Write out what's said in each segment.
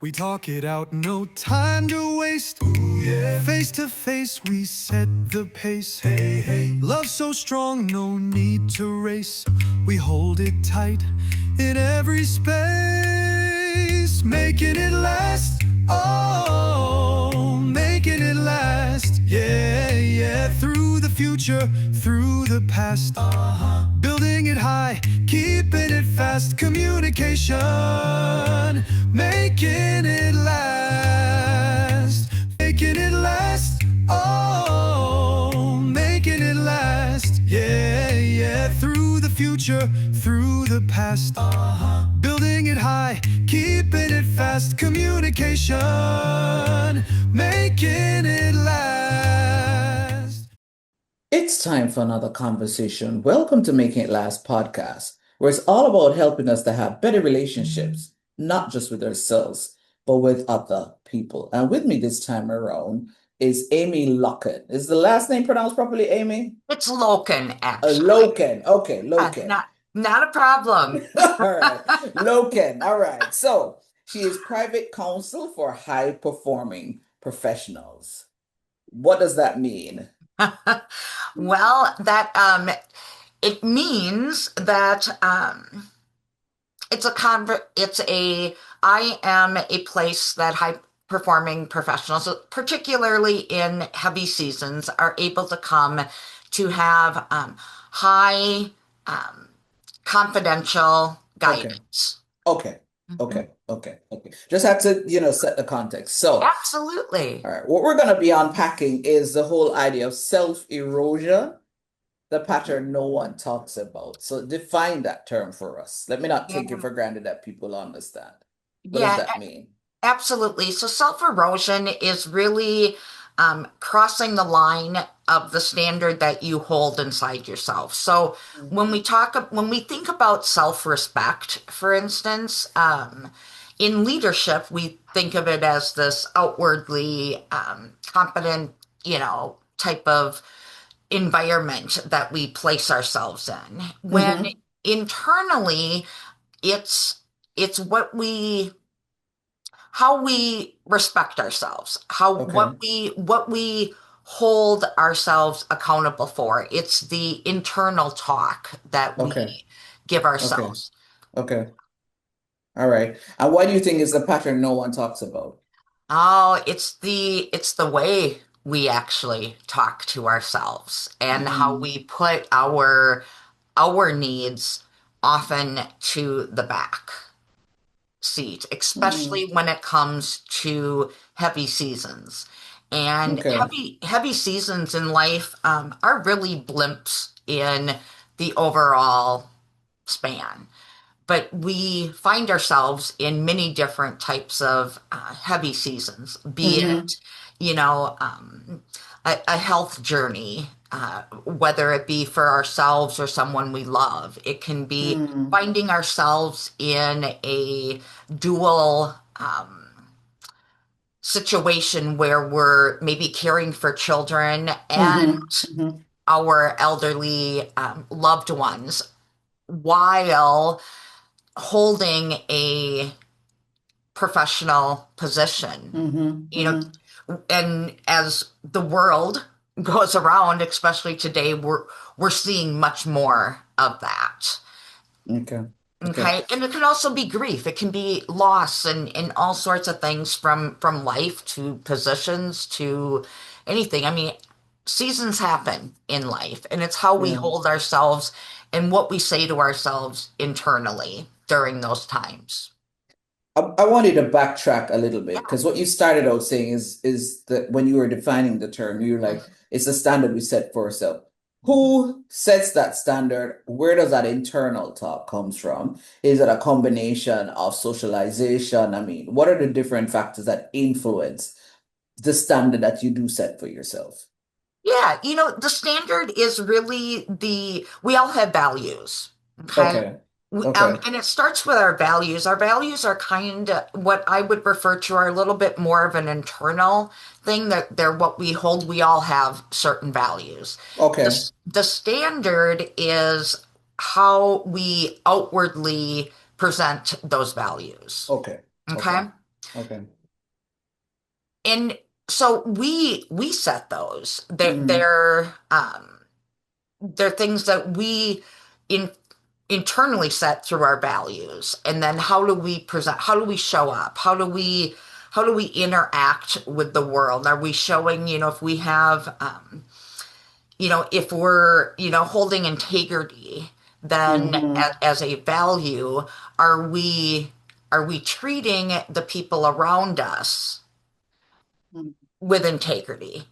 We talk it out, no time to waste. Ooh, yeah. Face to face, we set the pace. Hey, hey. Love so strong, no need to race. We hold it tight in every space, making it last. Oh, making it last. Yeah, yeah. Through the future, through the past. Building it high, keeping it fast. Communication, making it last. Making it last. Oh, making it last. Yeah, yeah. Through the future, through the past. Building it high, keeping it fast. Communication, making it last. It's time for another conversation. Welcome to Making It Last podcast, where it's all about helping us to have better relationships, not just with ourselves, but with other people. And with me this time around is Amy Lokken. Is the last name pronounced properly, Amy? It's Lokken, actually. Lokken. Okay, Lokken. Not a problem. All right, Lokken. All right. So she is private counsel for high performing professionals. What does that mean? Well, that it means that I am a place that high performing professionals, particularly in heavy seasons, are able to come to have high confidential guidance. Okay. Just have to, set the context. So, Absolutely. all right, what we're going to be unpacking is the whole idea of self-erosion, the pattern no one talks about. So define that term for us. Let me not take it for granted that people understand. What does that mean? Absolutely. So self-erosion is really crossing the line of the standard that you hold inside yourself. So when we think about self-respect, for instance, in leadership, we think of it as this outwardly competent, type of environment that we place ourselves in. When internally, it's how we respect ourselves, what we hold ourselves accountable for. It's the internal talk that we give ourselves. Okay. All right. And why do you think is the pattern no one talks about? Oh, it's the way we actually talk to ourselves and how we put our needs often to the back seat, especially when it comes to heavy seasons. And heavy seasons in life are really blimps in the overall span. But we find ourselves in many different types of heavy seasons, be it, a health journey, whether it be for ourselves or someone we love. It can be finding ourselves in a dual situation where we're maybe caring for children and our elderly loved ones while holding a professional position. And as the world goes around, especially today, we're seeing much more of that. Okay. And it can also be grief. It can be loss and all sorts of things from life to positions to anything. I mean, seasons happen in life, and it's how we hold ourselves and what we say to ourselves internally during those times. I wanted to backtrack a little bit because what you started out saying is that when you were defining the term, you were like, it's a standard we set for ourselves. Who sets that standard? Where does that internal talk comes from? Is it a combination of socialization? I mean, what are the different factors that influence the standard that you do set for yourself? Yeah, the standard is really we all have values. Okay. And it starts with our values. Our values are kind of what I would refer to are a little bit more of an internal thing, that they're what we hold. We all have certain values. Okay. The standard is how we outwardly present those values. Okay. Okay. And so we set those. Mm-hmm. They're things that we in internally set through our values. And then how do we present, how do we show up? How do we interact with the world? Are we showing, if we have if we're, holding integrity, then Mm-hmm. as a value, are we treating the people around us with integrity?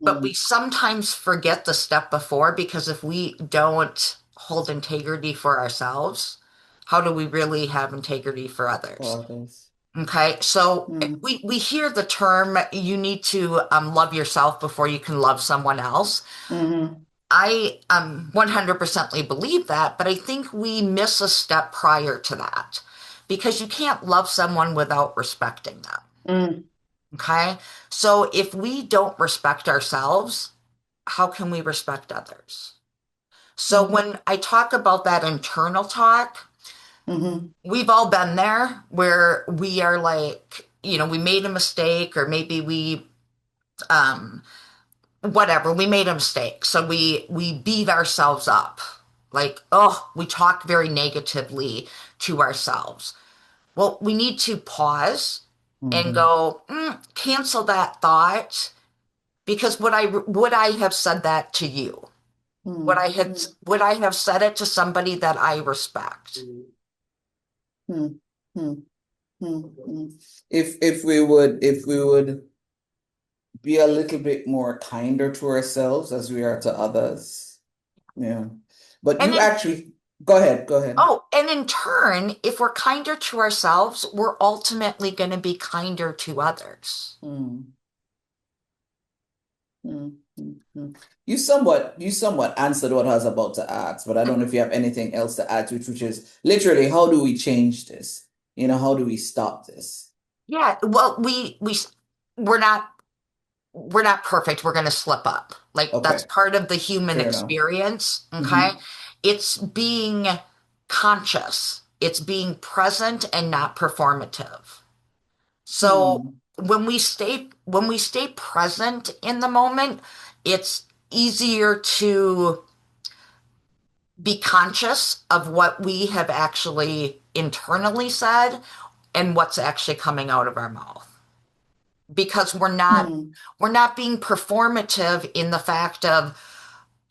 But Mm-hmm. we sometimes forget the step before, because if we don't hold integrity for ourselves, how do we really have integrity for others? Others. Okay, so Mm-hmm. we hear the term, you need to love yourself before you can love someone else. Mm-hmm. I 100% believe that, but I think we miss a step prior to that, because you can't love someone without respecting them. Mm-hmm. Okay, so if we don't respect ourselves, how can we respect others? So when I talk about that internal talk, Mm-hmm. we've all been there where we are like, we made a mistake, or maybe um, whatever, we made a mistake. So we beat ourselves up. Like, oh, we talk very negatively to ourselves. Well, we need to pause and Mm-hmm. go, cancel that thought, because would I have said that to you? Would I have said it to somebody that I respect? Mm-hmm. Mm-hmm. If we would be a little bit more kinder to ourselves as we are to others. Yeah. But And you in actually go ahead, go ahead. Oh, and in turn, if we're kinder to ourselves, we're ultimately going to be kinder to others. Mm, mm. You somewhat answered what I was about to ask, but I don't know if you have anything else to add to it, which is literally how do we change this? How do we stop this? Yeah, well, we're not perfect. We're going to slip up. Like, that's Okay, part of the human fair enough. experience, okay? Mm-hmm. It's being conscious. It's being present and not performative. So Hmm. when we stay present in the moment, it's easier to be conscious of what we have actually internally said and what's actually coming out of our mouth, because we're not Hmm. we're not being performative in the fact of,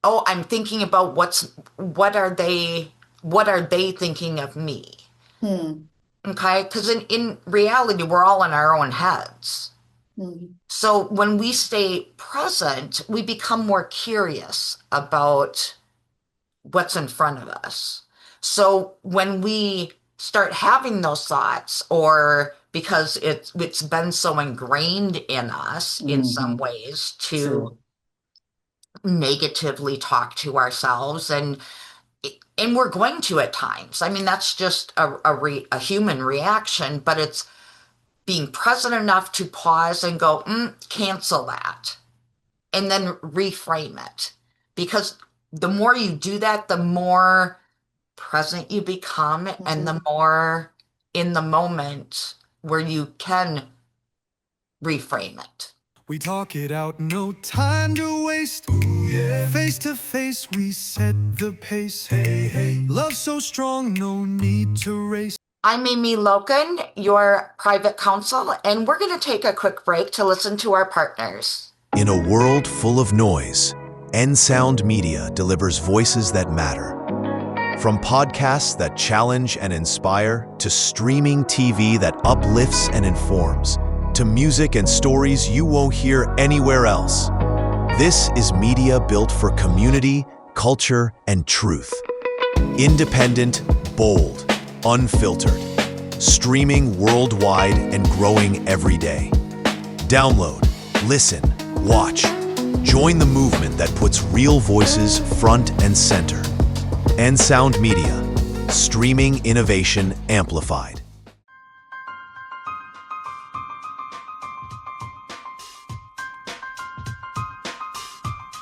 oh, I'm thinking about what are they thinking of me. Hmm. Okay, because in reality, we're all in our own heads. Hmm. So when we stay present, we become more curious about what's in front of us. So when we start having those thoughts, or because it's been so ingrained in us in some Hmm. ways to True. negatively talk to ourselves, and we're going to at times. I mean, that's just a human reaction, but it's being present enough to pause and go, cancel that, and then reframe it. Because the more you do that, the more present you become, and the Hmm. more in the moment where you can reframe it. We talk it out, no time to waste. Ooh, yeah. Face to face, we set the pace. Hey, hey. Love so strong, no need to race. I'm Amy Lokken, your private counsel, and we're going to take a quick break to listen to our partners. In a world full of noise, N Sound Media delivers voices that matter. From podcasts that challenge and inspire, to streaming TV that uplifts and informs, to music and stories you won't hear anywhere else. This is media built for community, culture, and truth. Independent, bold, unfiltered. Streaming worldwide and growing every day. Download, listen, watch. Join the movement that puts real voices front and center. N Sound Media. Streaming innovation amplified.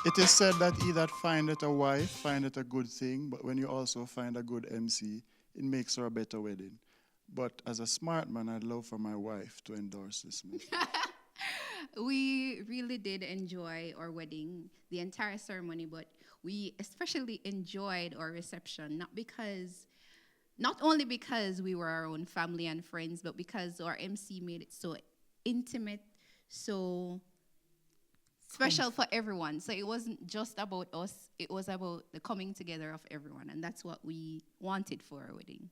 It is said that he that findeth a wife findeth a good thing, but when you also find a good MC, it makes her a better wedding. But as a smart man, I'd love for my wife to endorse this message. We really did enjoy our wedding, the entire ceremony, but we especially enjoyed our reception, not only because we were our own family and friends, but because our MC made it so intimate, so special for everyone. So it wasn't just about us, it was about the coming together of everyone, and that's what we wanted for our wedding.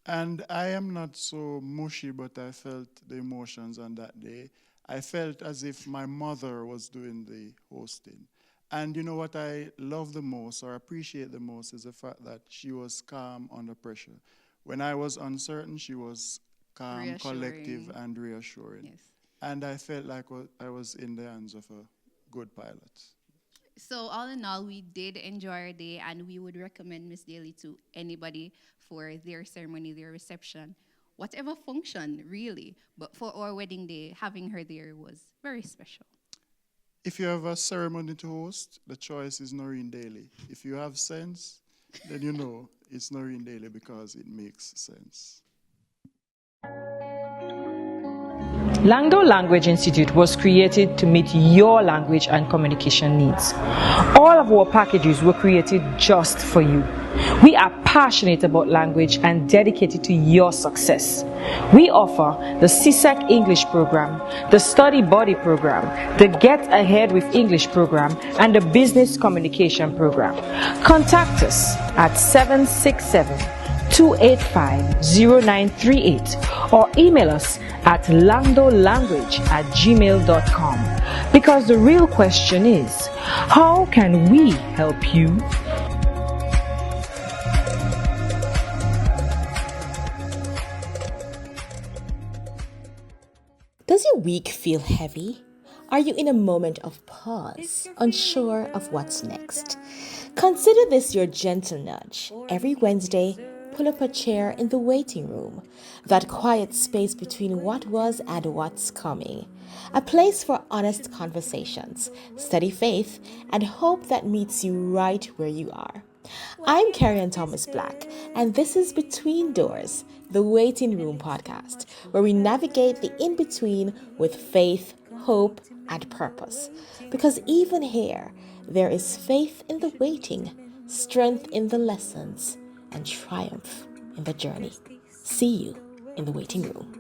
And I am not so mushy, but I felt the emotions on that day. I felt as if my mother was doing the hosting. And you know what I love the most or appreciate the most is the fact that she was calm under pressure. When I was uncertain, she was calm, collective, and reassuring. Yes. And I felt like I was in the hands of a good pilot. So all in all, we did enjoy our day, and we would recommend Miss Daly to anybody for their ceremony, their reception, whatever function, really. But for our wedding day, having her there was very special. If you have a ceremony to host, the choice is Noreen Daly. If you have sense, then you know it's Noreen Daly because it makes sense. Langdo Language Institute was created to meet your language and communication needs. All of our packages were created just for you. We are passionate about language and dedicated to your success. We offer the CSEC English program, the Study Body program, the Get Ahead with English program, and the Business Communication program. Contact us at 767-285-0938 or email us at landolanguage@gmail.com, because the real question is, how can we help you? Does your week feel heavy? Are you in a moment of pause, unsure of what's next? Consider this your gentle nudge. Every Wednesday, pull up a chair in the waiting room, that quiet space between what was and what's coming. A place for honest conversations, steady faith, and hope that meets you right where you are. I'm Carrie Thomas Black, and this is Between Doors, the Waiting Room podcast, where we navigate the in-between with faith, hope, and purpose. Because even here, there is faith in the waiting, strength in the lessons, and triumph in the journey. See you in the waiting room.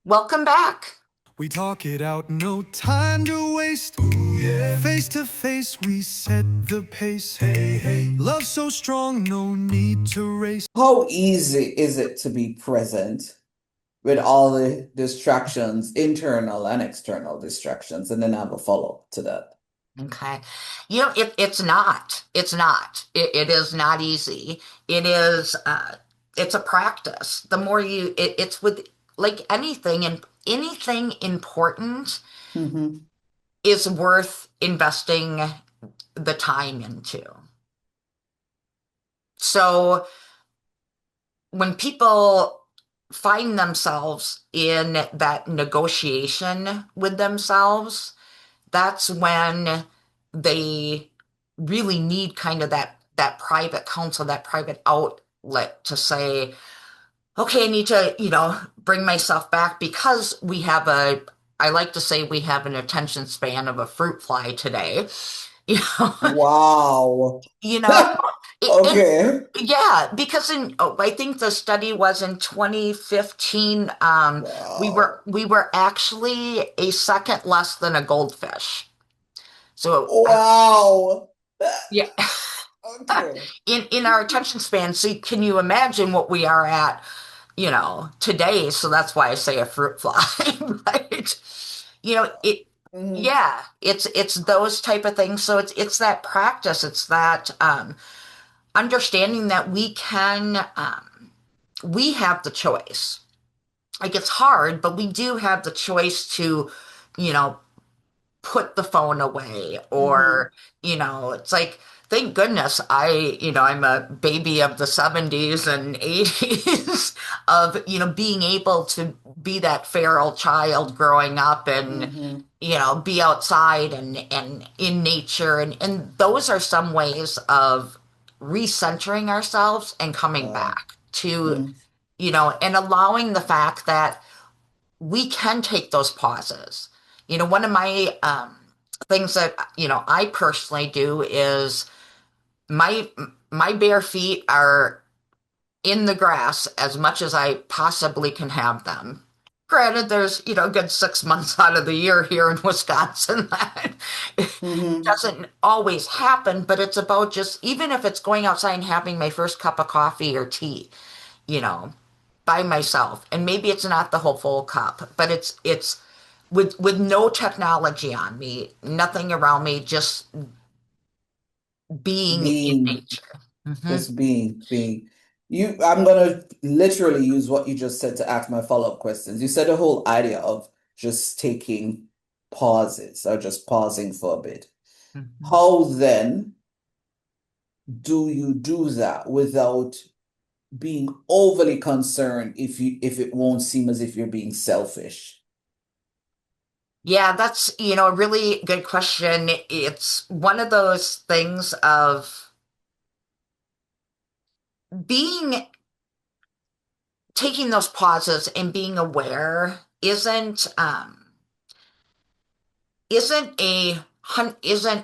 Welcome back. We talk it out, no time to waste. Face to face, we set the pace. Love so strong, no need to race. How easy is it to be present with all the distractions, internal and external distractions, and then have a follow-up to that? Okay. It's not. It is not easy. It is, it's a practice. The more it's with, like anything, and anything important is worth investing the time into. So when people find themselves in that negotiation with themselves, that's when they really need kind of that private counsel, that private outlet to say, okay, I need to, bring myself back, because I like to say we have an attention span of a fruit fly today. Wow. Okay. Yeah, because I think the study was in 2015. Wow. We were actually a second less than a goldfish. So Wow. yeah, Okay. in our attention span. So can you imagine what we are at, today? So that's why I say a fruit fly, right? Yeah, it's those type of things. So it's that practice. It's that understanding that we have the choice. Like, it's hard, but we do have the choice to, put the phone away, or, it's like thank goodness I'm a baby of the 70s and 80s of, being able to be that feral child growing up and, Mm-hmm. be outside and in nature. And those are some ways of recentering ourselves and coming Wow. back to, Mm. and allowing the fact that we can take those pauses. One of my things that, I personally do is my my bare feet are in the grass as much as I possibly can have them. Granted, there's, a good 6 months out of the year here in Wisconsin that Mm-hmm. doesn't always happen, but it's about just, even if it's going outside and having my first cup of coffee or tea, you know, by myself. And maybe it's not the whole full cup, but it's with no technology on me, nothing around me, just being in Being, nature. Hmm. just being. I'm gonna literally use what you just said to ask my follow-up questions. You said the whole idea of just taking pauses or just pausing for a bit. Hmm. How then do you do that without being overly concerned if it won't seem as if you're being selfish? Yeah, that's, a really good question. It's one of those things of being taking those pauses and being aware isn't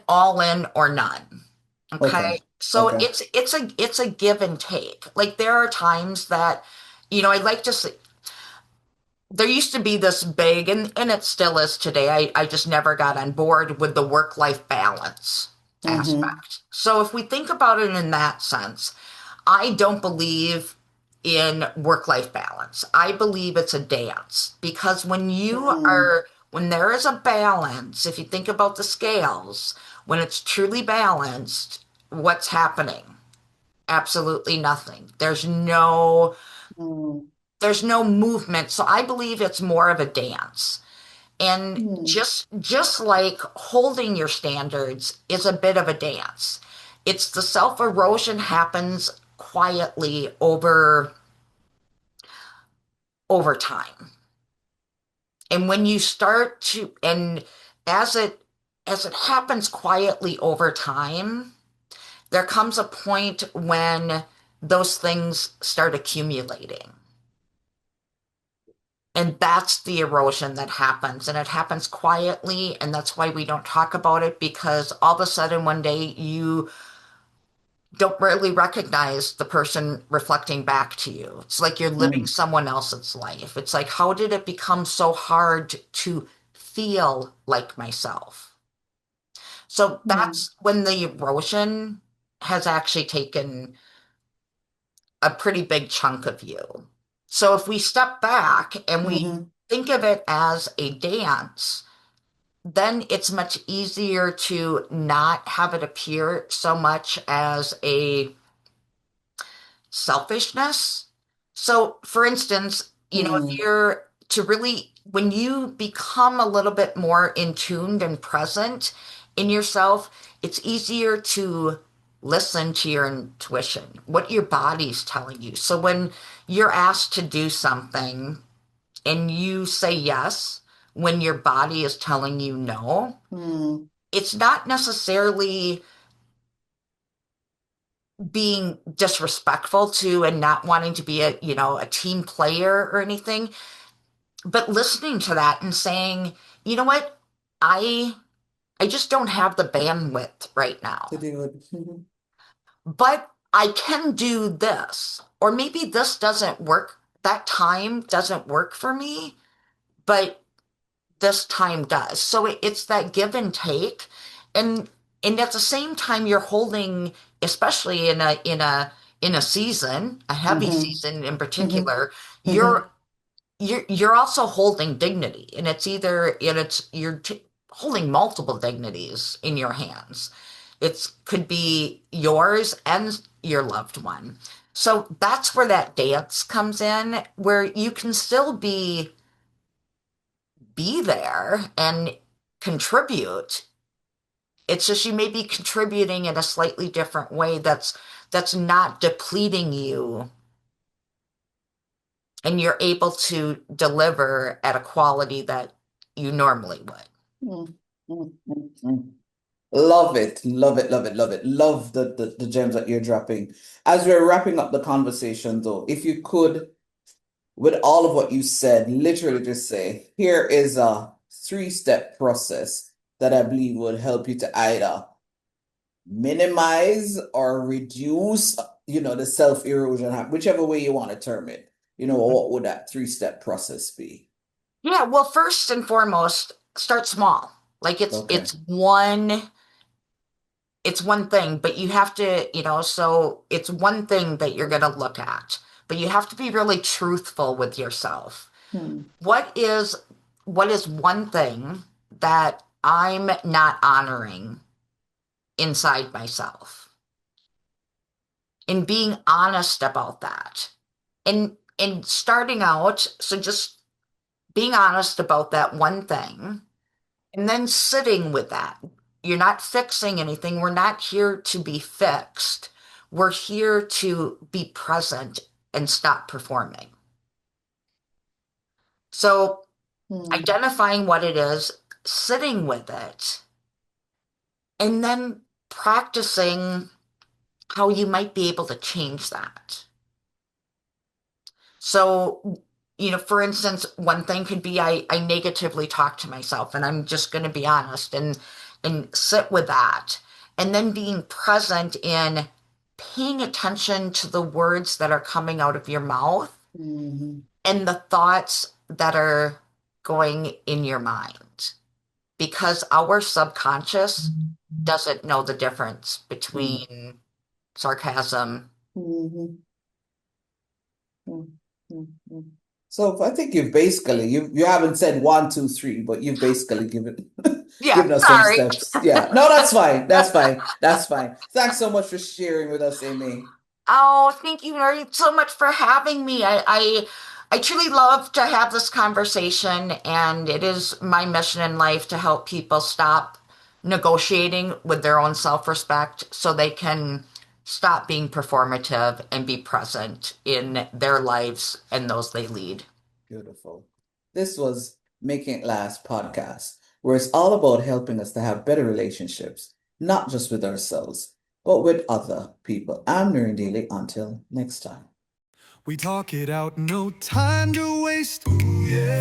all in or none. Okay. Okay. So Okay. it's a give and take. Like there are times that, I like to say there used to be this big, and it still is today. I just never got on board with the work-life balance Mm-hmm. aspect. So if we think about it in that sense, I don't believe in work-life balance. I believe it's a dance because Mm. when there is a balance, if you think about the scales, when it's truly balanced, what's happening? Absolutely nothing. Mm. There's no movement. So I believe it's more of a dance. And Mm. just like holding your standards is a bit of a dance. It's the self-erosion happens quietly over time. And when you start to and as it happens quietly over time, there comes a point when those things start accumulating. And that's the erosion that happens. And it happens quietly. And that's why we don't talk about it because all of a sudden one day you don't really recognize the person reflecting back to you. It's like you're living Mm. someone else's life. It's like, how did it become so hard to feel like myself? So Mm. that's when the erosion has actually taken a pretty big chunk of you. So if we step back and we Mm-hmm. think of it as a dance, then it's much easier to not have it appear so much as a selfishness. So, for instance, if Mm. you're to really, when you become a little bit more in tuned and present in yourself, it's easier to listen to your intuition, what your body's telling you. So, when you're asked to do something and you say yes, when your body is telling you no, Mm. it's not necessarily being disrespectful to and not wanting to be a team player or anything, but listening to that and saying, you know what, I I just don't have the bandwidth right To now, do it. Mhm. but I can do this, or maybe this doesn't work, that time doesn't work for me, but this time does. So it's that give and take, and and at the same time you're holding, especially in a season, a heavy Mhm. season in Mhm. particular, Mhm. you're also holding dignity, and it's you're holding multiple dignities in your hands. It could be yours and your loved one. So that's where that dance comes in, where you can still be there and contribute, It's just you may be contributing in a slightly different way that's not depleting you, and you're able to deliver at a quality that you normally would. Mm, mm, mm, mm. Love it, love it, love it, love it. Love the gems that you're dropping. As we're wrapping up the conversation, though, if you could, with all of what you said, literally just say, here is a three-step process that I believe would help you to either minimize or reduce, the self-erosion, whichever way you want to term it. What would that three-step process be? Yeah, well, first and foremost, start small. Like Okay. It's one thing, but you have to, so it's one thing that you're going to look at, but you have to be really truthful with yourself. What is one thing that I'm not honoring inside myself? And being honest about that. And starting out, so just being honest about that one thing and then sitting with that. You're not fixing anything. We're not here to be fixed. We're here to be present and stop performing. So identifying what it is, sitting with it, and then practicing how you might be able to change that. So, for instance, one thing could be I negatively talk to myself, and I'm just going to be honest and sit with that. And then being present in paying attention to the words that are coming out of your mouth and the thoughts that are going in your mind. Because our subconscious doesn't know the difference between sarcasm. So I think you've basically you haven't said 1, 2, 3, but you've basically given us some Sorry. steps. Yeah, no, that's fine. That's fine. That's fine. Thanks so much for sharing with us, Amy. Oh, thank you very so much for having me. I truly love to have this conversation, and it is my mission in life to help people stop negotiating with their own self-respect so they can stop being performative and be present in their lives and those they lead. Beautiful. This was Making It Last podcast, where it's all about helping us to have better relationships, not just with ourselves, but with other people. I'm Nurin Daly. Until next time. We talk it out, no time to waste.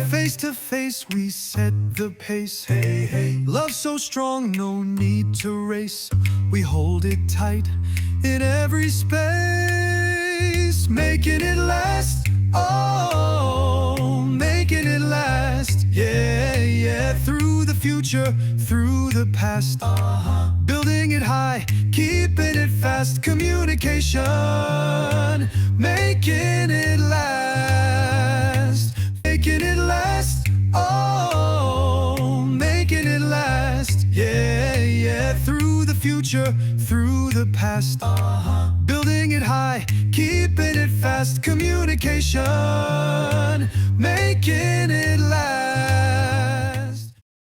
Face to face, we set the pace. Hey, hey. Love so strong, no need to race. We hold it tight in every space, making it last. Oh, making it last. Yeah, yeah. Through the future, through the past. Building it high, keeping it fast. Communication, making it last. Making it last. Oh, making it last. Yeah, yeah. Through the future, through the past. Building it high, keeping it fast. Communication, making it last.